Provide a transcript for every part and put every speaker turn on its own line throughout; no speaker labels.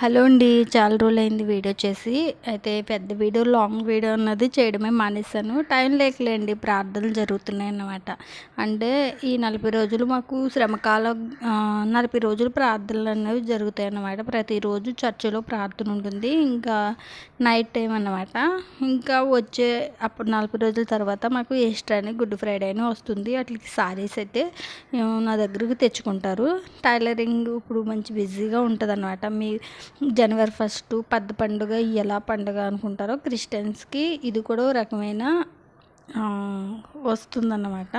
Hello అండి. చాలా రోజులైంది వీడియో చేసి. అయితే పెద్ద వీడియో, లాంగ్ వీడియో అన్నది చేయడమే మానేశాను. టైం లేకలేండి, ప్రార్థనలు జరుగుతున్నాయన్నమాట. అంటే ఈ 40 రోజులు మాకు శ్రమకాలం. 40 రోజులు ప్రార్థనలు అనేవి జరుగుతాయన్నమాట. ప్రతిరోజు చర్చిలో ప్రార్థన ఉంటుంది. ఇంకా నైట్ టైం అన్నమాట. ఇంకా అప్పుడు 40 రోజుల తర్వాత మాకు ఈస్టర్ అని, గుడ్ ఫ్రైడే అని వస్తుంది. అట్లకి సారీస్ అయితే నా దగ్గరకు తెచ్చుకుంటారు. టైలరింగ్ ఇప్పుడు మంచి బిజీగా ఉంటుంది అన్నమాట. జనవరి 1 పెద్ద పండుగ ఎలా పండుగ అనుకుంటారో, క్రిస్టియన్స్కి ఇది కూడా రకమైన వస్తుందన్నమాట.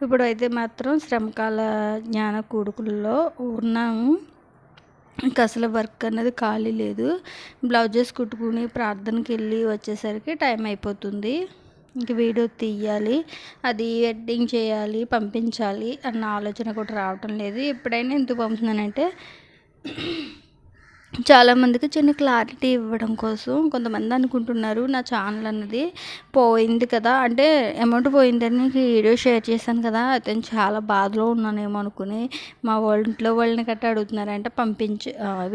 ఇప్పుడైతే మాత్రం శ్రమకాల జ్ఞాన కూడుకుల్లో ఉన్నాము. ఇంకా అసలు వర్క్ అనేది ఖాళీ లేదు. బ్లౌజెస్ కుట్టుకుని ప్రార్థనకి వెళ్ళి వచ్చేసరికి టైం అయిపోతుంది. ఇంక వీడియో తీయాలి, అది ఎడిటింగ్ చేయాలి, పంపించాలి అన్న ఆలోచన కూడా రావటం లేదు. ఎప్పుడైనా ఎందుకు పంపుతున్నానంటే చాలామందికి చిన్న క్లారిటీ ఇవ్వడం కోసం. కొంతమంది అనుకుంటున్నారు నా ఛానల్ అన్నది పోయింది కదా, అంటే అమౌంట్ పోయిందని వీడియో షేర్ చేశాను కదా, అతను చాలా బాధలో ఉన్నానేమో అనుకుని మా ఇంట్లో వాళ్ళని గట్టా అడుగుతున్నారంటే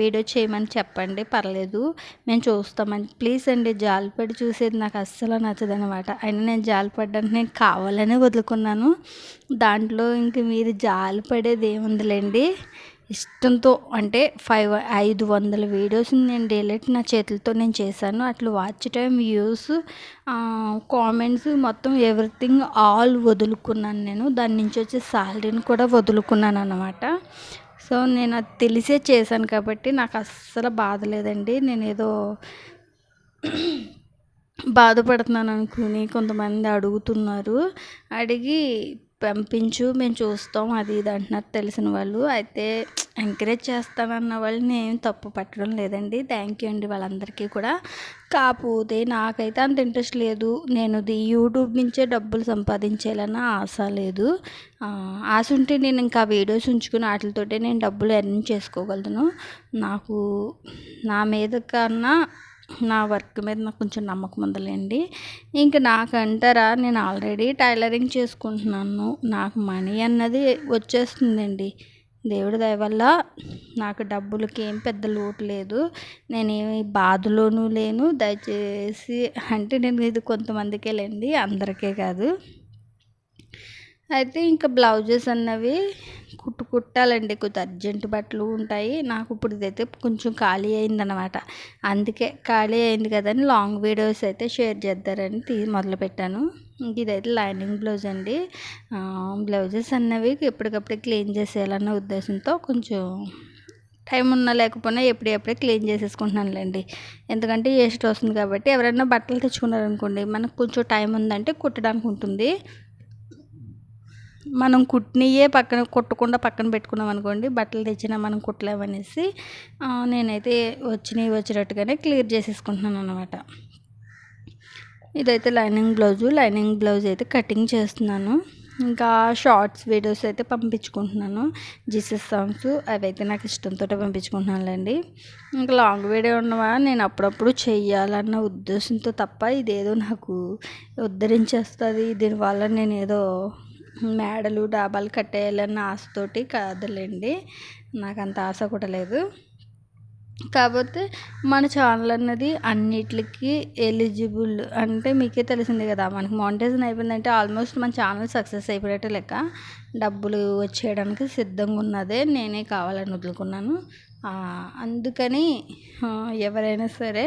వీడియో చేయమని చెప్పండి, పర్లేదు మేము చూస్తామని. ప్లీజ్ అండి, జాలిపడి చూసేది నాకు అస్సలు నచ్చదనమాట. అయినా నేను జాలిపడ్డానికి నేను కావాలనే వదులుకున్నాను. దాంట్లో ఇంక మీరు జాలిపడేది ఏముందిలేండి. ఇష్టంతో అంటే 500 వీడియోస్ నేను డిలీట్ నా చేతులతో నేను చేశాను. అట్లా వాచ్ టైం, వ్యూస్, కామెంట్స్ మొత్తం ఎవ్రీథింగ్ ఆల్ వదులుకున్నాను. నేను దాని నుంచి వచ్చే శాలరీని కూడా వదులుకున్నాను అన్నమాట. సో నేను అది తెలిసే చేశాను కాబట్టి నాకు అస్సలు బాధ లేదండి. నేను ఏదో బాధపడుతున్నాను అనుకుని కొంతమంది అడుగుతున్నారు. అడిగి పంపించు, మేము చూస్తాం అది ఇది అంటున్నారు తెలిసిన వాళ్ళు. అయితే ఎంకరేజ్ చేస్తానన్న వాళ్ళని ఏం తప్పు పట్టడం లేదండి. థ్యాంక్ యూ అండి వాళ్ళందరికీ కూడా. కాకపోతే నాకైతే అంత ఇంట్రెస్ట్ లేదు. నేను యూట్యూబ్ నుంచే డబ్బులు సంపాదించాలన్న ఆశ లేదు. ఆశ ఉంటే నేను ఇంకా వీడియోస్ ఉంచుకుని వాటితోటే నేను డబ్బులు ఎర్న్ చేసుకోగలను. నాకు నా మీద కన్నా నా వర్క్ మీద నాకు కొంచెం నమ్మకం ఉందిలేండి. ఇంక నాకంటారా, నేను ఆల్రెడీ టైలరింగ్ చేసుకుంటున్నాను. నాకు మనీ అన్నది వచ్చేస్తుందండి. దేవుడి దయ వల్ల నాకు డబ్బులకి ఏం పెద్ద లోటు లేదు. నేనేమి బాధలోనూ లేను. దయచేసి అంటే నేను ఇది కొంతమందికే లేండి, అందరికీ కాదు. అయితే ఇంకా బ్లౌజెస్ అన్నవి కుట్టాలండి. కొంచెం అర్జెంట్ బట్టలు ఉంటాయి. నాకు ఇప్పుడు ఇదైతే కొంచెం ఖాళీ అయిందనమాట. అందుకే ఖాళీ అయింది కదని లాంగ్ వీడియోస్ అయితే షేర్ చేద్దారని మొదలుపెట్టాను. ఇంక ఇదైతే లైనింగ్ బ్లౌజ్ అండి. బ్లౌజెస్ అన్నవి ఎప్పటికప్పుడే క్లీన్ చేసేయాలన్న ఉద్దేశంతో కొంచెం టైం ఉన్నా లేకపోయినా ఎప్పుడప్పుడే క్లీన్ చేసేసుకుంటున్నానులేండి. ఎందుకంటే ఈస్టర్ వస్తుంది కాబట్టి ఎవరైనా బట్టలు తెచ్చుకున్నారనుకోండి, మనకు కొంచెం టైం ఉందంటే కుట్టడానికి ఉంటుంది. మనం కుట్టినయే కుట్టకుండా పక్కన పెట్టుకున్నాం అనుకోండి, బట్టలు తెచ్చినా మనం కుట్టలేమనేసి నేనైతే వచ్చినట్టుగానే క్లియర్ చేసేసుకుంటున్నాను అన్నమాట. ఇదైతే లైనింగ్ బ్లౌజ్ అయితే కటింగ్ చేస్తున్నాను. ఇంకా షార్ట్స్ వీడియోస్ అయితే పంపించుకుంటున్నాను. జీసస్ సాంగ్స్ అవైతే నాకు ఇష్టంతో పంపించుకుంటున్నానులేండి. ఇంకా లాంగ్ వీడియో ఉన్నవా నేను అప్పుడప్పుడు చెయ్యాలన్న ఉద్దేశంతో తప్ప ఇదేదో నాకు ఉద్ధరించేస్తుంది, దీనివల్ల నేను ఏదో మేడలు డాబాలు కట్టేయాలన్న ఆశతోటి కాదులేండి. నాకు అంత ఆశ కూడా లేదు. కాకపోతే మన ఛానల్ అన్నది అన్నిటికి ఎలిజిబుల్. అంటే మీకే తెలిసింది కదా, మనకి మానిటైజేషన్ అయిపోయిందంటే ఆల్మోస్ట్ మన ఛానల్ సక్సెస్ అయిపోయినట్టే లెక్క. డబ్బులు వచ్చేయడానికి సిద్ధంగా ఉన్నదే నేనే కావాలని వదులుకున్నాను. అందుకని ఎవరైనా సరే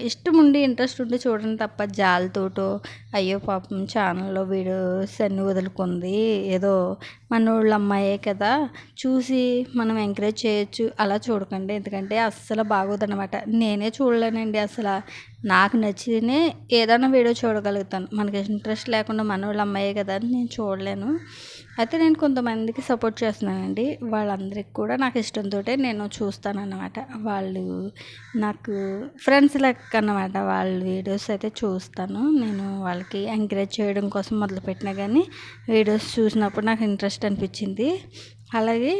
ఇష్టం ఉండి ఇంట్రెస్ట్ ఉండి చూడండి తప్ప జాలితోటో అయ్యో పాపం ఛానల్లో వీడియోస్ అన్నీ వదులుకుంది, ఏదో మనోళ్ళ అమ్మాయే కదా చూసి మనం ఎంకరేజ్ చేయొచ్చు అలా చూడకండి. ఎందుకంటే అస్సలు బాగోదన్నమాట. నేనే చూడలేనండి అసలు. నాకు నచ్చినే ఏదైనా వీడియో చూడగలుగుతాను. మనకి ఇంట్రెస్ట్ లేకుండా మనోళ్ళ అమ్మాయే కదా అని నేను చూడలేను. అయితే నేను కొంతమందికి సపోర్ట్ చేస్తున్నానండి. వాళ్ళందరికీ కూడా నాకు ఇష్టంతో నేను చూస్తానన్నమాట. వాళ్ళు నాకు ఫ్రెండ్స్ లెక్క అన్నమాట. వాళ్ళ వీడియోస్ అయితే చూస్తాను. నేను వాళ్ళకి ఎంకరేజ్ చేయడం కోసం మొదలుపెట్టినా కానీ వీడియోస్ చూసినప్పుడు నాకు ఇంట్రెస్ట్ అనిపించింది. అలాగే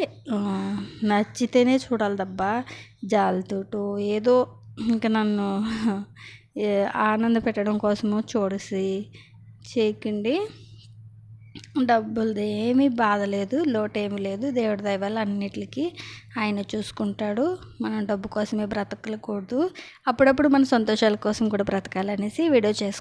నచ్చితేనే చూడాలి తప్ప జాలితోటో ఏదో ఇంకా నన్ను ఆనంద పెట్టడం కోసమో చేయకండి. డబ్బులది ఏమీ బాధ లేదు, లోటు ఏమీ లేదు. దేవుడి దయ వల్ల అన్నిటికి ఆయన చూసుకుంటాడు. మనం డబ్బు కోసమే బ్రతకకూడదు, అప్పుడప్పుడు మన సంతోషాల కోసం కూడా బ్రతకాలనేసి వీడియో చేసుకుంటాను.